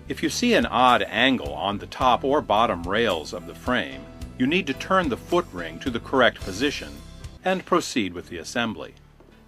If you see an odd angle on the top or bottom rails of the frame, you need to turn the foot ring to the correct position and proceed with the assembly.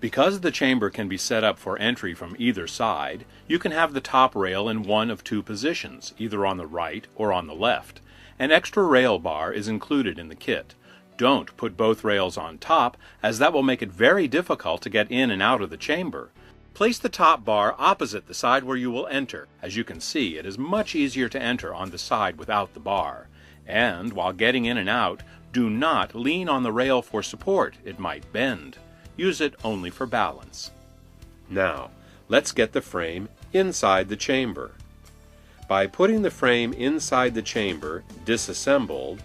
Because the chamber can be set up for entry from either side, you can have the top rail in one of two positions, either on the right or on the left. An extra rail bar is included in the kit. Don't put both rails on top, as that will make it very difficult to get in and out of the chamber. Place the top bar opposite the side where you will enter. As you can see, it is much easier to enter on the side without the bar. And while getting in and out, do not lean on the rail for support. It might bend. Use it only for balance. Now, let's get the frame inside the chamber. By putting the frame inside the chamber, disassembled,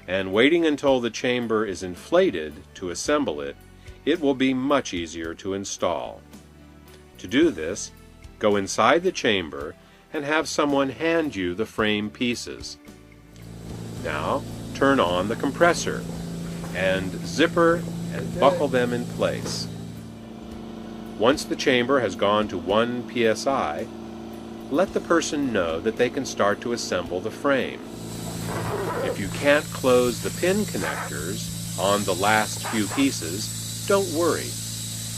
and waiting until the chamber is inflated to assemble it, it will be much easier to install. To do this, go inside the chamber and have someone hand you the frame pieces. Now, turn on the compressor and zipper and buckle them in place. Once the chamber has gone to 1 psi, let the person know that they can start to assemble the frame. If you can't close the pin connectors on the last few pieces, don't worry.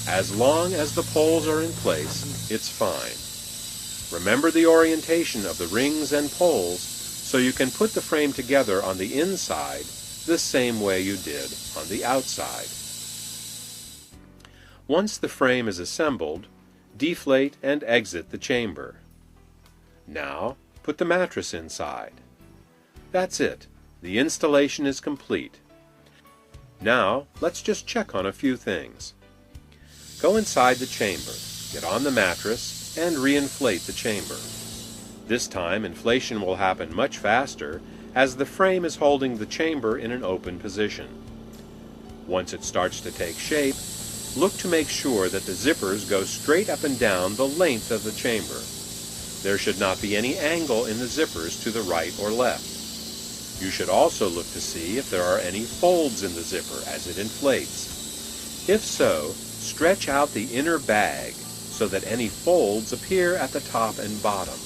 As long as the poles are in place, it's fine. Remember the orientation of the rings and poles so you can put the frame together on the inside the same way you did on the outside. Once the frame is assembled, deflate and exit the chamber. Now, put the mattress inside. That's it. The installation is complete. Now, let's just check on a few things. Go inside the chamber, get on the mattress, and reinflate the chamber. This time, inflation will happen much faster as the frame is holding the chamber in an open position. Once it starts to take shape, look to make sure that the zippers go straight up and down the length of the chamber. There should not be any angle in the zippers to the right or left. You should also look to see if there are any folds in the zipper as it inflates. If so, stretch out the inner bag so that any folds appear at the top and bottom,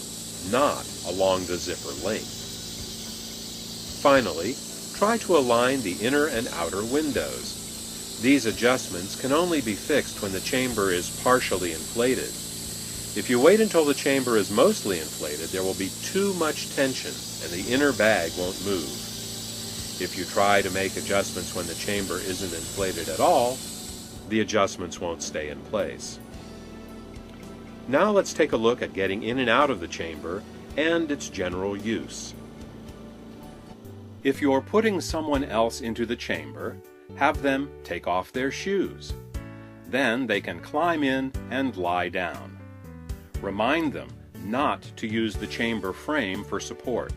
not along the zipper length. Finally, try to align the inner and outer windows. These adjustments can only be fixed when the chamber is partially inflated. If you wait until the chamber is mostly inflated, there will be too much tension and the inner bag won't move. If you try to make adjustments when the chamber isn't inflated at all, the adjustments won't stay in place. Now let's take a look at getting in and out of the chamber and its general use. If you're putting someone else into the chamber, have them take off their shoes. Then they can climb in and lie down. Remind them not to use the chamber frame for support.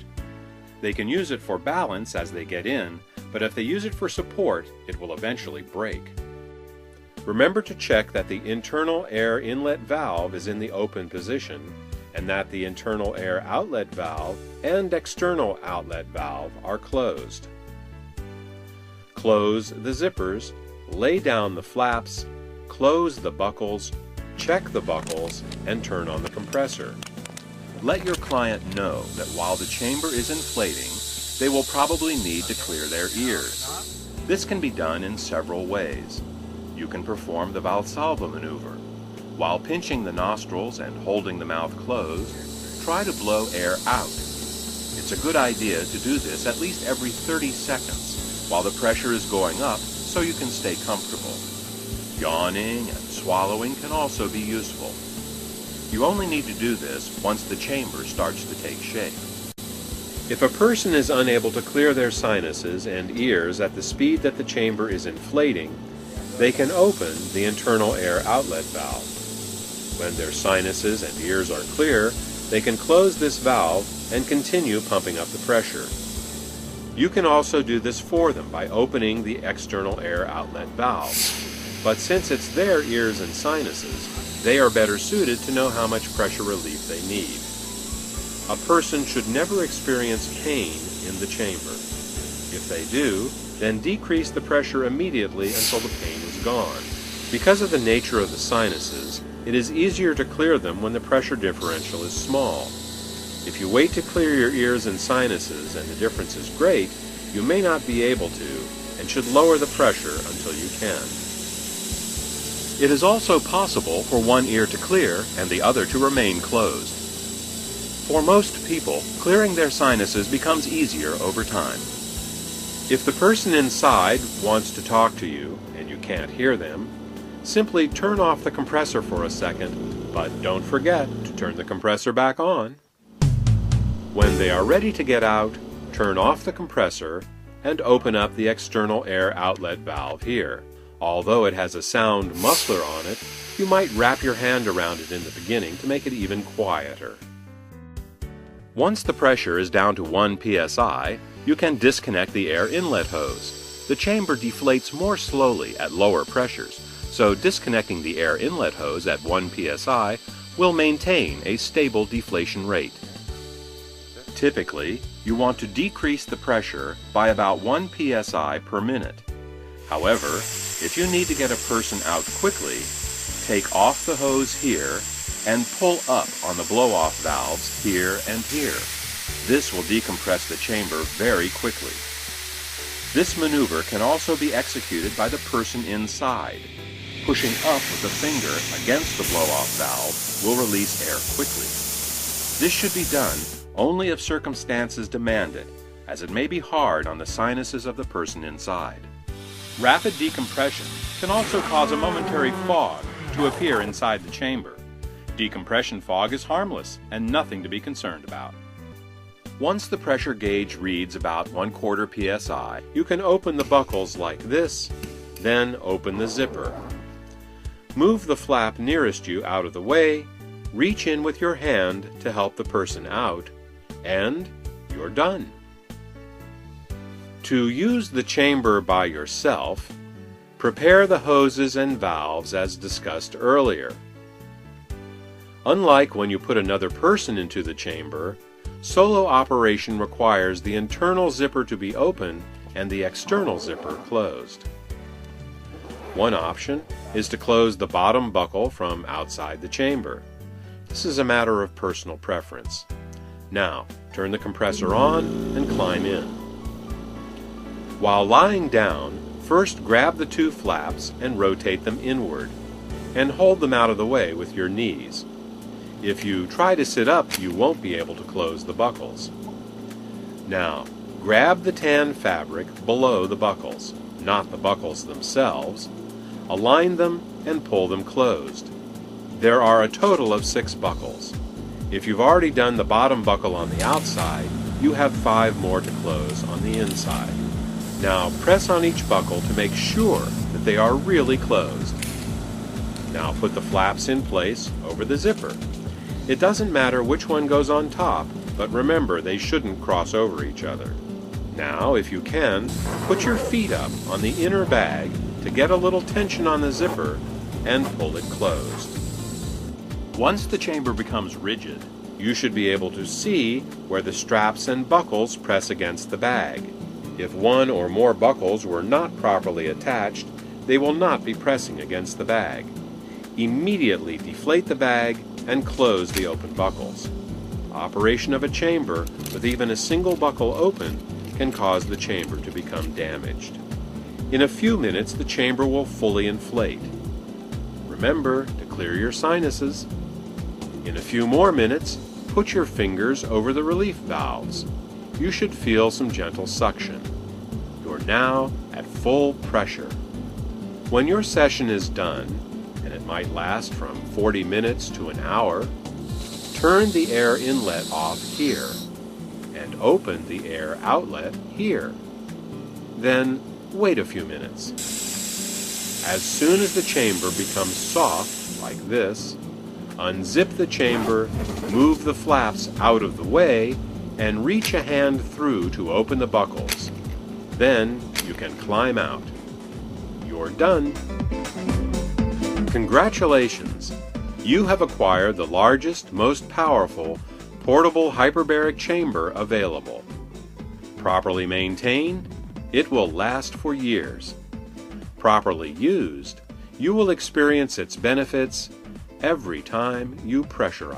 They can use it for balance as they get in, but if they use it for support, it will eventually break. Remember to check that the internal air inlet valve is in the open position and that the internal air outlet valve and external outlet valve are closed. Close the zippers, lay down the flaps, close the buckles, check the buckles, and turn on the compressor. Let your client know that while the chamber is inflating, they will probably need to clear their ears. This can be done in several ways. You can perform the Valsalva maneuver. While pinching the nostrils and holding the mouth closed, try to blow air out. It's a good idea to do this at least every 30 seconds while the pressure is going up so you can stay comfortable. Yawning and swallowing can also be useful. You only need to do this once the chamber starts to take shape. If a person is unable to clear their sinuses and ears at the speed that the chamber is inflating, they can open the internal air outlet valve. When their sinuses and ears are clear, they can close this valve and continue pumping up the pressure. You can also do this for them by opening the external air outlet valve. But since it's their ears and sinuses, they are better suited to know how much pressure relief they need. A person should never experience pain in the chamber. If they do, then decrease the pressure immediately until the pain is gone. Because of the nature of the sinuses, it is easier to clear them when the pressure differential is small. If you wait to clear your ears and sinuses and the difference is great, you may not be able to and should lower the pressure until you can. It is also possible for one ear to clear and the other to remain closed. For most people, clearing their sinuses becomes easier over time. If the person inside wants to talk to you and you can't hear them, simply turn off the compressor for a second, but don't forget to turn the compressor back on. When they are ready to get out, turn off the compressor and open up the external air outlet valve here. Although it has a sound muffler on it, you might wrap your hand around it in the beginning to make it even quieter. Once the pressure is down to 1 psi, you can disconnect the air inlet hose. The chamber deflates more slowly at lower pressures, so disconnecting the air inlet hose at 1 psi will maintain a stable deflation rate. Typically, you want to decrease the pressure by about 1 psi per minute. However, if you need to get a person out quickly, take off the hose here and pull up on the blow-off valves here and here. This will decompress the chamber very quickly. This maneuver can also be executed by the person inside. Pushing up with the finger against the blow-off valve will release air quickly. This should be done only if circumstances demand it, as it may be hard on the sinuses of the person inside. Rapid decompression can also cause a momentary fog to appear inside the chamber. Decompression fog is harmless and nothing to be concerned about. Once the pressure gauge reads about 1/4 psi, you can open the buckles like this, then open the zipper. Move the flap nearest you out of the way, reach in with your hand to help the person out, and you're done. To use the chamber by yourself, prepare the hoses and valves as discussed earlier. Unlike when you put another person into the chamber, solo operation requires the internal zipper to be open and the external zipper closed. One option is to close the bottom buckle from outside the chamber. This is a matter of personal preference. Now, turn the compressor on and climb in. While lying down, first grab the two flaps and rotate them inward, and hold them out of the way with your knees. If you try to sit up, you won't be able to close the buckles. Now, grab the tan fabric below the buckles, not the buckles themselves. Align them and pull them closed. There are a total of 6 buckles. If you've already done the bottom buckle on the outside, you have 5 more to close on the inside. Now press on each buckle to make sure that they are really closed. Now put the flaps in place over the zipper. It doesn't matter which one goes on top, but remember they shouldn't cross over each other. Now, if you can, put your feet up on the inner bag to get a little tension on the zipper and pull it closed. Once the chamber becomes rigid, you should be able to see where the straps and buckles press against the bag. If one or more buckles were not properly attached, they will not be pressing against the bag. Immediately deflate the bag and close the open buckles. Operation of a chamber with even a single buckle open can cause the chamber to become damaged. In a few minutes, the chamber will fully inflate. Remember to clear your sinuses. In a few more minutes, put your fingers over the relief valves. You should feel some gentle suction. You're now at full pressure. When your session is done, and it might last from 40 minutes to an hour, turn the air inlet off here and open the air outlet here. Then wait a few minutes. As soon as the chamber becomes soft, like this, unzip the chamber, move the flaps out of the way, and reach a hand through to open the buckles. Then you can climb out. You're done. Congratulations! You have acquired the largest, most powerful, portable hyperbaric chamber available. Properly maintained, it will last for years. Properly used, you will experience its benefits every time you pressurize.